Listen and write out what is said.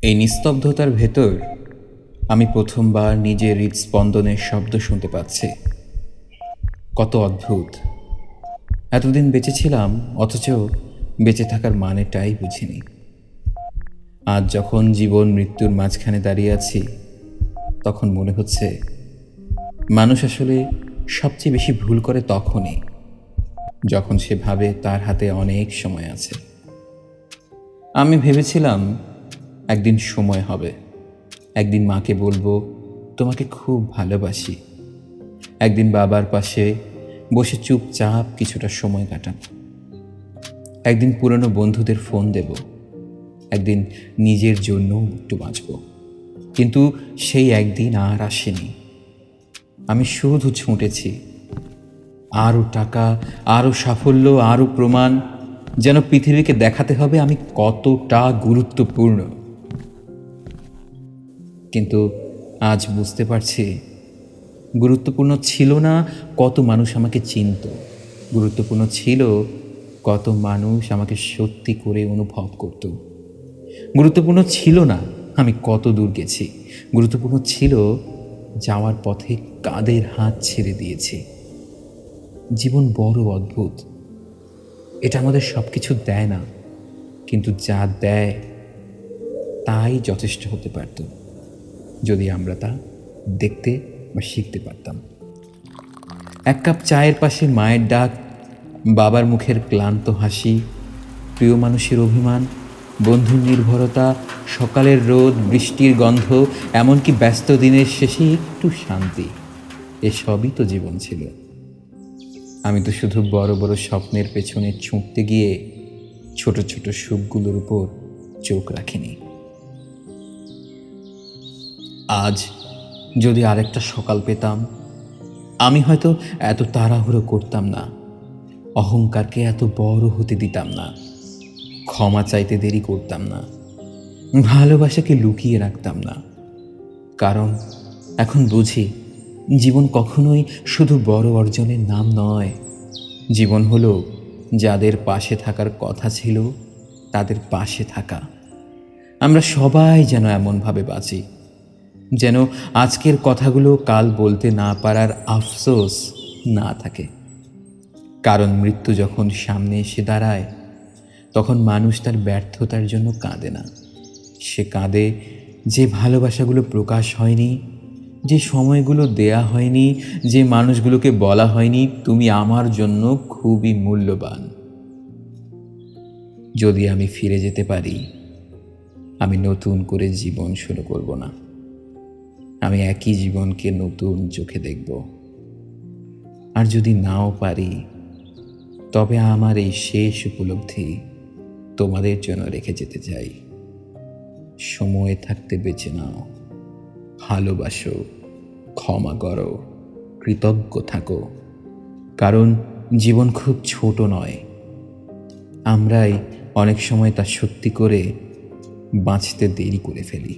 এই নিস্তব্ধতার ভেতর আমি প্রথমবার নিজের হৃদস্পন্দনের শব্দ শুনতে পাচ্ছি। কত অদ্ভুত! এতদিন বেঁচে ছিলাম, অথচ বেঁচে থাকার মানেটাই বুঝিনি। আজ যখন জীবন মৃত্যুর মাঝখানে দাঁড়িয়ে আছি, তখন মনে হচ্ছে মানুষ আসলে সবচেয়ে বেশি ভুল করে তখনই, যখন সে ভাবে তার হাতে অনেক সময় আছে। আমি ভেবেছিলাম একদিন সময় হবে, একদিন মাকে বলবো তোমাকে খুব ভালোবাসি, একদিন বাবার পাশে বসে চুপচাপ কিছুটা সময় কাটাবো, একদিন পুরনো বন্ধুদের ফোন দেব, একদিন নিজের জন্য একটু বাঁচব। কিন্তু সেই একদিন আর আসেনি। আমি শুধু ছুটেছি, আরও টাকা, আরও সাফল্য, আরও প্রমাণ, যেন পৃথিবীকে দেখাতে হবে আমি কতটা গুরুত্বপূর্ণ। কিন্তু আজ বুঝতে পারছি, গুরুত্বপূর্ণ ছিল না কত মানুষ আমাকে চিনত, গুরুত্বপূর্ণ ছিল কত মানুষ আমাকে সত্যি করে অনুভব করত। গুরুত্বপূর্ণ ছিল না আমি কত দূর গেছি, গুরুত্বপূর্ণ ছিল যাওয়ার পথে কাদের হাত ছেড়ে দিয়েছি। জীবন বড় অদ্ভুত। এটা আমাদের সব কিছু দেয় না, কিন্তু যা দেয় তাই যথেষ্ট হতে পারত, যদি আমরা তা দেখতে বা শিখতে পারতাম। এক কাপ চায়ের পাশে মায়ের ডাক, বাবার মুখের ক্লান্ত হাসি, প্রিয় মানুষের অভিমান, বন্ধুর নির্ভরতা, সকালের রোদ, বৃষ্টির গন্ধ, এমনকি ব্যস্ত দিনের শেষে একটু শান্তি, এসবই তো জীবন ছিল। আমি তো শুধু বড় বড় স্বপ্নের পেছনে ছুটতে গিয়ে ছোট ছোট সুখগুলোর উপর চোখ রাখিনি। আজ যদি আরেকটা সকাল পেতাম, আমি হয়তো এত তাড়াহুড়ো করতাম না, অহংকারকে এত বড় হতে দিতাম না, ক্ষমা চাইতে দেরি করতাম না, ভালোবাসাকে লুকিয়ে রাখতাম না। কারণ এখন বুঝি, জীবন কখনোই শুধু বড় অর্জনের নাম নয়। জীবন হলো যাদের পাশে থাকার কথা ছিল তাদের পাশে থাকা। আমরা সবাই যেন এমনভাবে বাঁচি, যেন আজকের কথাগুলো কাল বলতে না পারার আফসোস না থাকে। কারণ মৃত্যু যখন সামনে এসে দাঁড়ায়, তখন মানুষ তার ব্যর্থতার জন্য কাঁদে না, সে কাঁদে যে ভালোবাসাগুলো প্রকাশ হয়নি, যে সময়গুলো দেয়া হয়নি, যে মানুষগুলোকে বলা হয়নি তুমি আমার জন্য খুবই মূল্যবান। যদি আমি ফিরে যেতে পারি, আমি নতুন করে জীবন শুরু করব না, আমি একই জীবনকে নতুন চোখে দেখব। আর যদি নাও পারি, তবে আমার এই শেষ উপলব্ধি তোমাদের জন্য রেখে যেতে চাই। সময় থাকতে বেঁচে নাও, ভালোবাসো, ক্ষমা করো, কৃতজ্ঞ থাকো। কারণ জীবন খুব ছোট নয়, আমরাই অনেক সময় তা সত্যি করে বাঁচতে দেরি করে ফেলি।